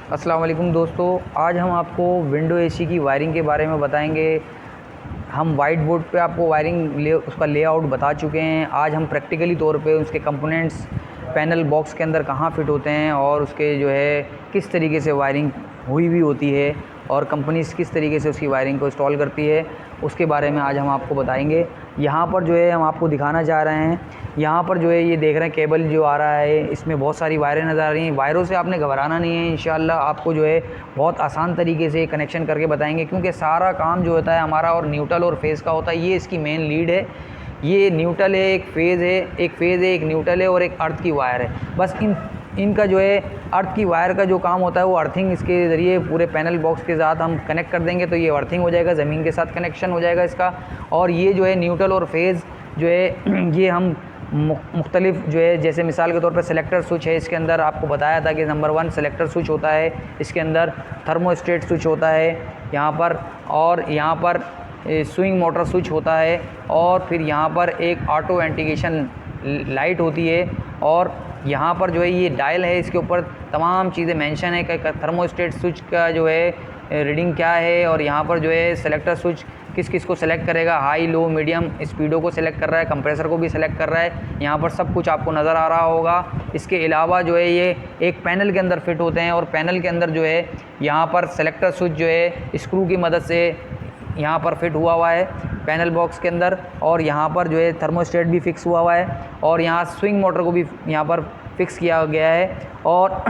अस्सलाम वालेकुम दोस्तों, आज हम आपको विंडो एसी की वायरिंग के बारे में बताएंगे। हम वाइट बोर्ड पे आपको वायरिंग उसका लेआउट बता चुके हैं। आज हम प्रैक्टिकली तौर पे उसके कंपोनेंट्स पैनल बॉक्स के अंदर कहाँ फिट होते हैं और उसके जो है किस तरीके से वायरिंग हुई भी होती है और कंपनीज़ किस तरीके से उसकी वायरिंग को इंस्टॉल करती है, उसके बारे में आज हम आपको बताएंगे। यहाँ पर जो है हम आपको दिखाना चाह रहे हैं, यहाँ पर जो है ये देख रहे हैं केबल जो आ रहा है, इसमें बहुत सारी वायरें नज़र आ रही हैं। वायरों से आपने घबराना नहीं है, इंशाल्लाह आपको जो है बहुत आसान तरीके से कनेक्शन करके बताएंगे, क्योंकि सारा काम जो होता है हमारा और न्यूट्रल और फेज़ का होता है। ये इसकी मेन लीड है, ये न्यूट्रल है, एक फेज़ है, एक न्यूट्रल है और एक अर्थ की वायर है। बस इनका जो है अर्थ की वायर का जो काम होता है वो अर्थिंग इसके ज़रिए पूरे पैनल बॉक्स के साथ हम कनेक्ट कर देंगे, तो ये अर्थिंग हो जाएगा, ज़मीन के साथ कनेक्शन हो जाएगा इसका। और ये जो है न्यूट्रल और फेज़ जो है ये हम मुख्तलिफ जो है, जैसे मिसाल के तौर पर सेलेक्टर स्विच है, इसके अंदर आपको बताया था कि नंबर 1 सेलेक्टर स्विच होता है, इसके अंदर थर्मोस्टेट स्विच होता है यहाँ पर, और यहाँ पर स्विंग मोटर स्विच होता है, और फिर यहाँ पर एक ऑटो इंडिकेशन लाइट होती है, और यहाँ पर जो है ये डायल है, इसके ऊपर तमाम चीज़ें मेंशन है कि थर्मोस्टेट स्विच का जो है रीडिंग क्या है, और यहाँ पर जो है सेलेक्टर स्विच किस किस को सेलेक्ट करेगा, हाई लो मीडियम स्पीडों को सेलेक्ट कर रहा है, कंप्रेसर को भी सेलेक्ट कर रहा है। यहाँ पर सब कुछ आपको नज़र आ रहा होगा। इसके अलावा जो है ये एक पैनल के अंदर फिट होते हैं, और पैनल के अंदर जो है यहाँ पर सेलेक्टर स्विच जो है स्क्रू की मदद से यहाँ पर फिट हुआ है पैनल बॉक्स के अंदर, और यहाँ पर जो है थर्मोस्टेट भी फिक्स हुआ है, और यहाँ स्विंग मोटर को भी यहाँ पर फिक्स किया गया है। और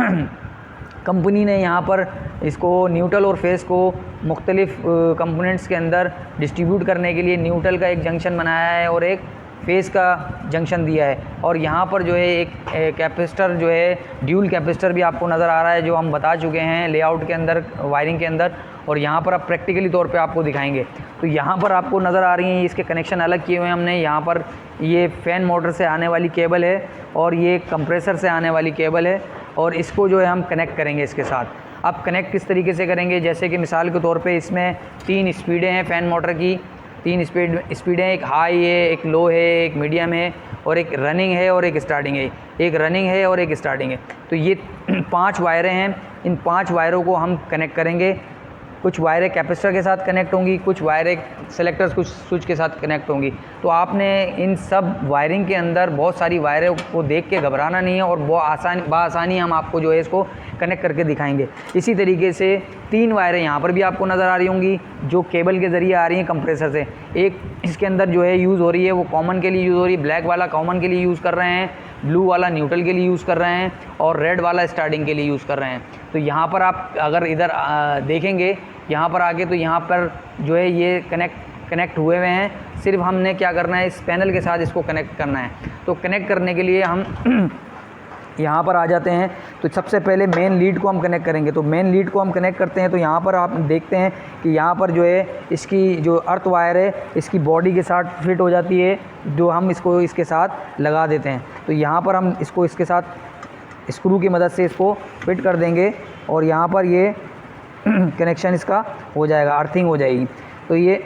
कंपनी ने यहाँ पर इसको न्यूट्रल और फेस को मुख्तलिफ कंपोनेंट्स के अंदर डिस्ट्रीब्यूट करने के लिए न्यूट्रल का एक जंक्शन बनाया है और एक फेस का जंक्शन दिया है। और यहाँ पर जो है एक कैपेसिटर जो है ड्यूल कैपेसिटर भी आपको नज़र आ रहा है, जो हम बता चुके हैं लेआउट के अंदर, वायरिंग के अंदर, और यहाँ पर अब प्रैक्टिकली तौर पे आपको दिखाएंगे। तो यहाँ पर आपको नज़र आ रही हैं इसके कनेक्शन अलग किए हुए हैं हमने। यहाँ पर ये फ़ैन मोटर से आने वाली केबल है और ये कंप्रेसर से आने वाली केबल है, और इसको जो है हम कनेक्ट करेंगे इसके साथ। अब कनेक्ट किस तरीके से करेंगे, जैसे कि मिसाल के तौर पे इसमें 3 स्पीडें हैं फ़ैन मोटर की, 3 स्पीडें, एक हाई है, एक लो है, एक मीडियम है, और एक रनिंग है और एक स्टार्टिंग है, एक रनिंग है और एक स्टार्टिंग है। तो ये 5 वायरें हैं, इन 5 वायरों को हम कनेक्ट करेंगे। कुछ वायरें कैपेसिटर के साथ कनेक्ट होंगी, कुछ वायरें सेलेक्टर्स कुछ स्विच के साथ कनेक्ट होंगी। तो आपने इन सब वायरिंग के अंदर बहुत सारी वायरों को देख के घबराना नहीं है, और बहुत आसानी हम आपको जो है इसको कनेक्ट करके दिखाएंगे। इसी तरीके से 3 वायरें यहाँ पर भी आपको नज़र आ रही होंगी जो केबल के ज़रिए आ रही हैं कंप्रेसर से। एक इसके अंदर जो है यूज़ हो रही है वो कॉमन के लिए यूज़ हो रही है, ब्लैक वाला कॉमन के लिए यूज़ कर रहे हैं, ब्लू वाला न्यूट्रल के लिए यूज़ कर रहे हैं, और रेड वाला स्टार्टिंग के लिए यूज़ कर रहे हैं। तो यहाँ पर आप अगर इधर देखेंगे यहाँ पर आगे, तो यहाँ पर जो है ये कनेक्ट हुए हुए हैं। सिर्फ हमने क्या करना है, इस पैनल के साथ इसको कनेक्ट करना है। तो कनेक्ट करने के लिए हम यहाँ पर आ जाते हैं। तो सबसे पहले मेन लीड को हम कनेक्ट करेंगे। तो मेन लीड को हम कनेक्ट करते हैं, तो यहाँ पर आप देखते हैं कि यहाँ पर जो है इसकी जो अर्थ वायर है इसकी बॉडी के साथ फिट हो जाती है, जो हम इसको इसके साथ लगा देते हैं। तो यहाँ पर हम इसको इसके साथ स्क्रू की मदद से इसको फिट कर देंगे, और यहाँ पर ये कनेक्शन इसका हो जाएगा, अर्थिंग हो जाएगी। तो ये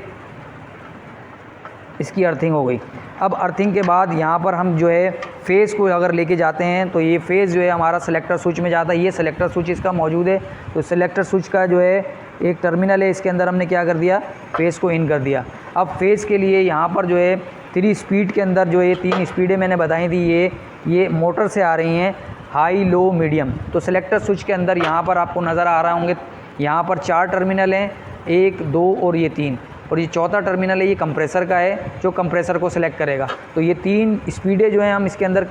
इसकी अर्थिंग हो गई। अब अर्थिंग के बाद यहाँ पर हम जो है फेज़ को अगर लेके जाते हैं, तो ये फेज़ जो है हमारा सेलेक्टर स्विच में जाता है। ये सेलेक्टर स्विच इसका मौजूद है। तो सेलेक्टर स्विच का जो है एक टर्मिनल है, इसके अंदर हमने क्या कर दिया, फेज़ को इन कर दिया। अब फेज़ के लिए यहाँ पर जो है 3 स्पीड के अंदर जो है 3 स्पीडें मैंने बताई थी, ये मोटर से आ रही हैं, हाई लो मीडियम। तो सेलेक्टर स्विच के अंदर यहाँ पर आपको नज़र आ रहा होंगे, यहाँ पर 4 टर्मिनल हैं, 1 2 और ये 3, और ये चौथा टर्मिनल है, ये कंप्रेसर का है जो कंप्रेसर को सिलेक्ट करेगा। तो ये 3 स्पीडें जो हैं हम इसके अंदर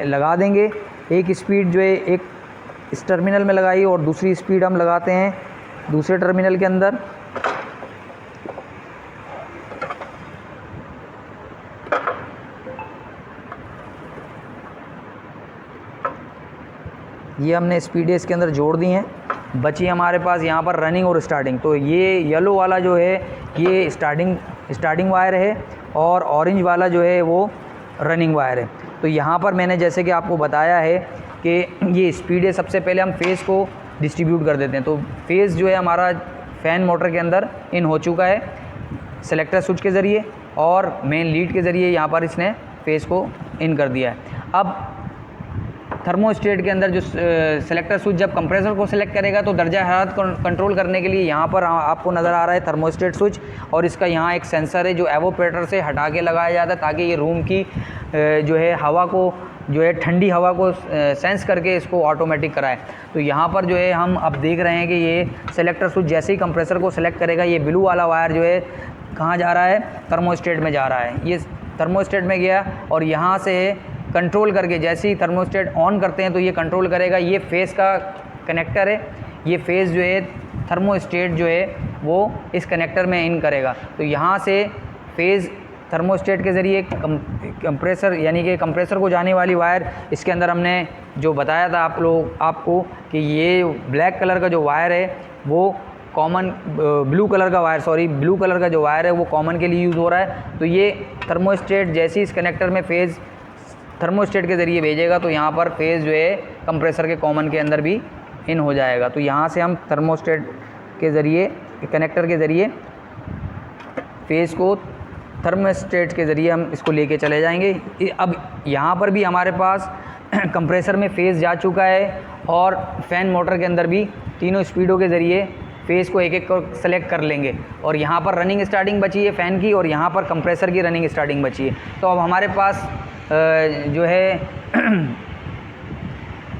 लगा देंगे। एक स्पीड जो है एक इस टर्मिनल में लगाई, और दूसरी स्पीड हम लगाते हैं दूसरे टर्मिनल के अंदर। ये हमने स्पीडें इसके अंदर जोड़ दी हैं। बची हमारे पास यहाँ पर रनिंग और स्टार्टिंग। तो ये येलो वाला जो है ये स्टार्टिंग वायर है, और ऑरेंज वाला जो है वो रनिंग वायर है। तो यहाँ पर मैंने जैसे कि आपको बताया है कि ये स्पीड है, सबसे पहले हम फेज़ को डिस्ट्रीब्यूट कर देते हैं। तो फेज़ जो है हमारा फ़ैन मोटर के अंदर इन हो चुका है सेलेक्टर स्विच के ज़रिए, और मेन लीड के ज़रिए यहाँ पर इसने फेज़ को इन कर दिया है। अब थर्मोस्टेट के अंदर जो सेलेक्टर स्विच जब कंप्रेसर को सेलेक्ट करेगा तो दर्जा हरारत कंट्रोल करने के लिए यहाँ पर आपको नज़र आ रहा है थर्मोस्टेट स्विच, और इसका यहाँ एक सेंसर है जो एवोपरेटर से हटा के लगाया जाता है ताकि ये रूम की जो है हवा को, जो है ठंडी हवा को सेंस करके इसको ऑटोमेटिक कराए। तो यहाँ पर जो है हम अब देख रहे हैं कि ये सेलेक्टर स्विच जैसे ही कंप्रेसर को सेलेक्ट करेगा, ये ब्लू वाला वायर जो है कहाँ जा रहा है, थर्मोस्टेट में जा रहा है। ये थर्मोस्टेट में गया और यहाँ से कंट्रोल करके जैसे ही थर्मोस्टेट ऑन करते हैं तो ये कंट्रोल करेगा। ये फेस का कनेक्टर है, ये फेस जो है थर्मोस्टेट जो है वो इस कनेक्टर में इन करेगा। तो यहाँ से फेज़ थर्मोस्टेट के ज़रिए कंप्रेसर, यानी कि कंप्रेसर को जाने वाली वायर, इसके अंदर हमने जो बताया था आपको कि ये ब्लैक कलर का जो वायर है वो कॉमन, ब्लू कलर का जो वायर है वो कॉमन के लिए यूज़ हो रहा है। तो ये थर्मोस्टेट जैसे ही इस कनेक्टर में फेज़ थर्मोस्टेट के ज़रिए भेजेगा तो यहाँ पर फेज़ जो है कंप्रेसर के कॉमन के अंदर भी इन हो जाएगा। तो यहाँ से हम थर्मोस्टेट के ज़रिए, कनेक्टर के ज़रिए फेज़ को थर्मोस्टेट के ज़रिए हम इसको लेके चले जाएंगे। अब यहाँ पर भी हमारे पास कंप्रेसर में फेज़ जा चुका है और फ़ैन मोटर के अंदर भी तीनों स्पीडों के ज़रिए फेज़ को एक एक को सेलेक्ट कर लेंगे। और यहाँ पर रनिंग स्टार्टिंग बची है फ़ैन की और यहाँ पर कंप्रेसर की रनिंग स्टार्टिंग बची है। तो अब हमारे पास जो है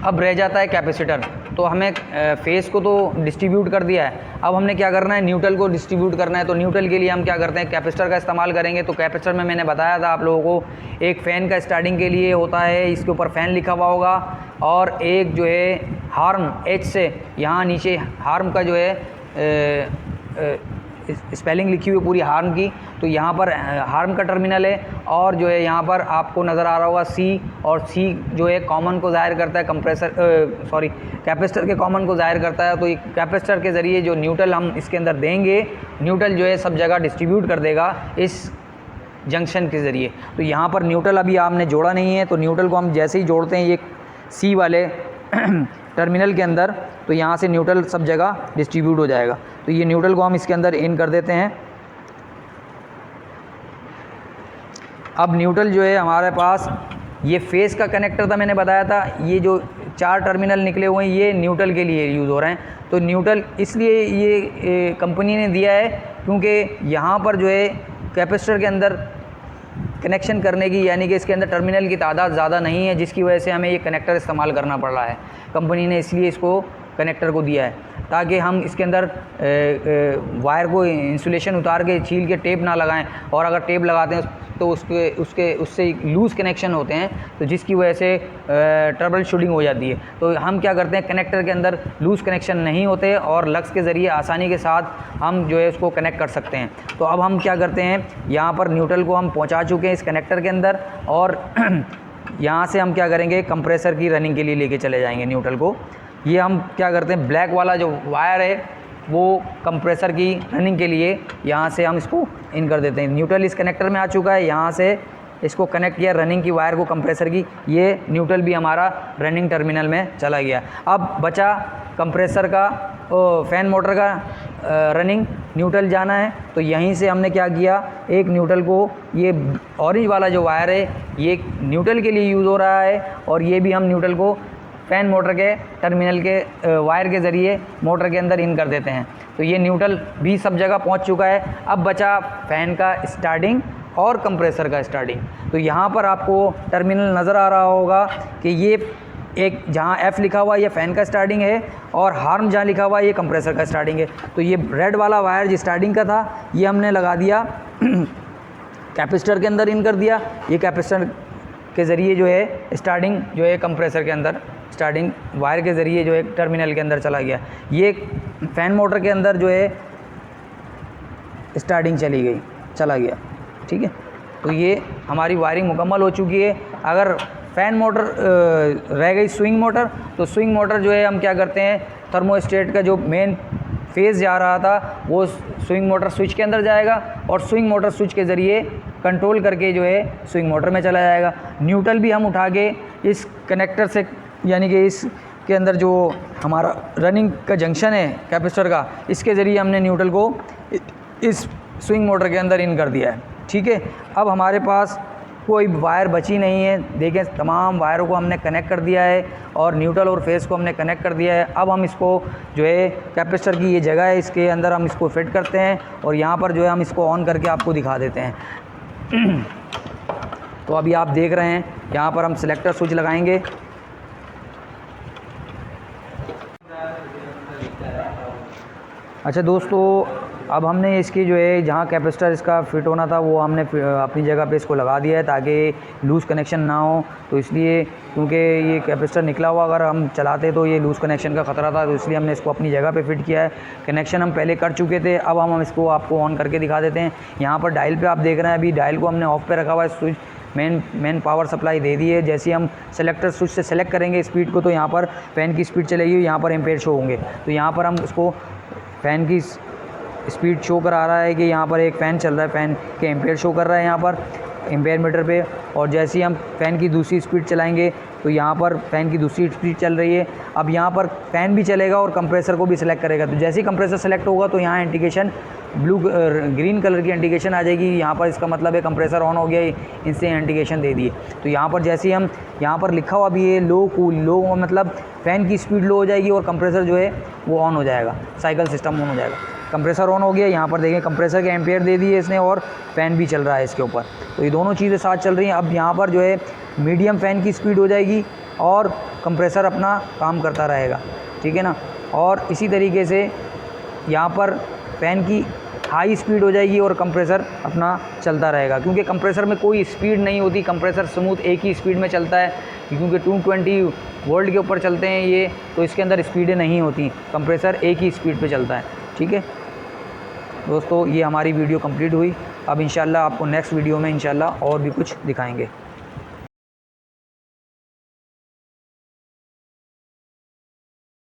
अब रह जाता है कैपेसिटर। तो हमें फेज़ को तो डिस्ट्रीब्यूट कर दिया है, अब हमने क्या करना है, न्यूट्रल को डिस्ट्रीब्यूट करना है। तो न्यूट्रल के लिए हम क्या करते हैं, कैपेसिटर का इस्तेमाल करेंगे। तो कैपेसिटर में मैंने बताया था आप लोगों को, एक फ़ैन का स्टार्टिंग के लिए होता है, इसके ऊपर फ़ैन लिखा हुआ होगा, और एक जो है हार्म, एच से यहाँ नीचे हार्म का जो है स्पेलिंग लिखी हुई है पूरी हार्म की। तो यहाँ पर हार्म का टर्मिनल है, और जो है यहाँ पर आपको नज़र आ रहा होगा सी, और सी जो है कॉमन को ज़ाहिर करता है, कैपेसिटर के कॉमन को ज़ाहिर करता है। तो ये कैपेसिटर के ज़रिए जो न्यूट्रल हम इसके अंदर देंगे, न्यूट्रल जो है सब जगह डिस्ट्रीब्यूट कर देगा इस जंक्शन के ज़रिए। तो यहाँ पर न्यूट्रल अभी आपने जोड़ा नहीं है, तो न्यूट्रल को हम जैसे ही जोड़ते हैं ये सी वाले टर्मिनल के अंदर, तो यहाँ से न्यूट्रल सब जगह डिस्ट्रीब्यूट हो जाएगा। तो ये न्यूट्रल को हम इसके अंदर इन कर देते हैं। अब न्यूट्रल जो है हमारे पास, ये फेस का कनेक्टर था मैंने बताया था, ये जो 4 टर्मिनल निकले हुए हैं ये न्यूट्रल के लिए यूज़ हो रहे हैं। तो न्यूट्रल इसलिए ये कंपनी ने दिया है क्योंकि यहाँ पर जो है कैपेसिटर के अंदर कनेक्शन करने की, यानी कि इसके अंदर टर्मिनल की तादाद ज़्यादा नहीं है, जिसकी वजह से हमें ये कनेक्टर इस्तेमाल करना पड़ रहा है। कंपनी ने इसलिए इसको कनेक्टर को दिया है ताकि हम इसके अंदर वायर को इंसुलेशन उतार के छील के टेप ना लगाएं, और अगर टेप लगाते हैं तो उससे लूज़ कनेक्शन होते हैं, तो जिसकी वजह से ट्रबल शूटिंग हो जाती है। तो हम क्या करते हैं, कनेक्टर के अंदर लूज़ कनेक्शन नहीं होते और लक्स के ज़रिए आसानी के साथ हम जो है उसको कनेक्ट कर सकते हैं। तो अब हम क्या करते हैं, यहाँ पर न्यूट्रल को हम पहुँचा चुके हैं इस कनेक्टर के अंदर, और यहाँ से हम क्या करेंगे, कंप्रेसर की रनिंग के लिए लेके चले जाएंगे न्यूट्रल को। ये हम क्या करते हैं, ब्लैक वाला जो वायर है वो कंप्रेसर की रनिंग के लिए यहाँ से हम इसको इन कर देते हैं। न्यूट्रल इस कनेक्टर में आ चुका है, यहाँ से इसको कनेक्ट किया रनिंग की वायर को कंप्रेसर की, ये न्यूट्रल भी हमारा रनिंग टर्मिनल में चला गया। अब बचा कंप्रेसर का, फ़ैन मोटर का रनिंग, न्यूट्रल जाना है। तो यहीं से हमने क्या किया, एक न्यूट्रल को, ये ऑरेंज वाला जो वायर है ये न्यूट्रल के लिए यूज़ हो रहा है, और ये भी हम न्यूट्रल को फ़ैन मोटर के टर्मिनल के वायर के ज़रिए मोटर के अंदर इन कर देते हैं। तो ये न्यूट्रल भी सब जगह पहुंच चुका है। अब बचा फ़ैन का स्टार्टिंग और कंप्रेसर का स्टार्टिंग। तो यहाँ पर आपको टर्मिनल नज़र आ रहा होगा कि ये एक जहाँ F लिखा हुआ ये फ़ैन का स्टार्टिंग है, और हार्म जहाँ लिखा हुआ ये कंप्रेसर का स्टार्टिंग है। तो ये रेड वाला वायर जो स्टार्टिंग का था ये हमने लगा दिया कैपेसिटर के अंदर इन कर दिया। ये कैपेसिटर के ज़रिए जो है स्टार्टिंग जो है कंप्रेसर के अंदर, स्टार्टिंग वायर के ज़रिए जो है टर्मिनल के अंदर चला गया। ये फ़ैन मोटर के अंदर जो है स्टार्टिंग चला गया, ठीक है। तो ये हमारी वायरिंग मुकम्मल हो चुकी है। अगर फ़ैन मोटर रह गई स्विंग मोटर, तो स्विंग मोटर जो है हम क्या करते हैं, थर्मोस्टेट का जो मेन फेज़ जा रहा था वो स्विंग मोटर स्विच के अंदर जाएगा, और स्विंग मोटर स्विच के ज़रिए कंट्रोल करके जो है स्विंग मोटर में चला जाएगा। न्यूट्रल भी हम उठा के इस कनेक्टर से, यानी कि इस के अंदर जो हमारा रनिंग का जंक्शन है कैपेसिटर का, इसके ज़रिए हमने न्यूट्रल को इस स्विंग मोटर के अंदर इन कर दिया है, ठीक है। अब हमारे पास कोई वायर बची नहीं है। देखें तमाम वायरों को हमने कनेक्ट कर दिया है और न्यूट्रल और फेस को हमने कनेक्ट कर दिया है। अब हम इसको जो है कैपेसिटर की ये जगह है, इसके अंदर हम इसको फिट करते हैं और यहाँ पर जो है हम इसको ऑन करके आपको दिखा देते हैं। तो अभी आप देख रहे हैं यहाँ पर हम सिलेक्टर स्विच लगाएंगे। अच्छा दोस्तों, अब हमने इसकी जो है जहाँ कैपेसिटर इसका फिट होना था वो हमने अपनी जगह पे इसको लगा दिया है ताकि लूज़ कनेक्शन ना हो। तो इसलिए क्योंकि ये कैपेसिटर निकला हुआ अगर हम चलाते तो ये लूज़ कनेक्शन का ख़तरा था, तो इसलिए हमने इसको अपनी जगह पे फिट किया है। कनेक्शन हम पहले कर चुके थे, अब हम इसको आपको ऑन करके दिखा देते हैं। यहाँ पर डायल पर आप देख रहे हैं, अभी डायल को हमने ऑफ पे रखा हुआ है, स्विच मेन पावर सप्लाई दे दी है। जैसे हम सेलेक्टर स्विच से सेलेक्ट करेंगे स्पीड को तो यहाँ पर फ़ैन की स्पीड चलेगी, यहाँ पर एम्पेयर शो होंगे। तो यहाँ पर हम उसको फ़ैन की स्पीड शो करा रहा है कि यहाँ पर एक फ़ैन चल रहा है, फ़ैन के एम्पेयर शो कर रहा है यहाँ पर एम्पेयर मीटर पे। और जैसे ही हम फ़ैन की दूसरी स्पीड चलाएंगे तो यहाँ पर फ़ैन की दूसरी स्पीड चल रही है। अब यहाँ पर फ़ैन भी चलेगा और कंप्रेसर को भी सिलेक्ट करेगा। तो जैसे ही कंप्रेसर सेलेक्ट होगा तो यहाँ इंडिकेशन ग्रीन कलर की इंडिकेशन आ जाएगी। यहाँ पर इसका मतलब है कंप्रेसर ऑन हो गया, इससे इंडिकेशन दे दिए। तो यहाँ पर जैसे ही हम यहाँ पर लिखा हुआ भी है लो कूल, लो मतलब फ़ैन की स्पीड लो हो जाएगी और कंप्रेसर जो है वो ऑन हो जाएगा, साइकिल सिस्टम ऑन हो जाएगा। कंप्रेसर ऑन हो गया, यहाँ पर देखें कंप्रेसर के एम्पेयर दे दिए इसने और फ़ैन भी चल रहा है इसके ऊपर। तो ये दोनों चीज़ें साथ चल रही हैं। अब यहाँ पर जो है मीडियम फ़ैन की स्पीड हो जाएगी और कंप्रेसर अपना काम करता रहेगा, ठीक है ना। और इसी तरीके से यहाँ पर फ़ैन की हाई स्पीड हो जाएगी और कंप्रेसर अपना चलता रहेगा, क्योंकि कंप्रेसर में कोई स्पीड नहीं होती, कंप्रेसर स्मूथ एक ही स्पीड में चलता है। क्योंकि 220 वोल्ट के ऊपर चलते हैं ये, तो इसके अंदर स्पीडें नहीं होती, कंप्रेसर एक ही स्पीड पे चलता है, ठीक है दोस्तों। ये हमारी वीडियो कंप्लीट हुई। अब इंशाल्लाह आपको नेक्स्ट वीडियो में इंशाल्लाह और भी कुछ दिखाएंगे।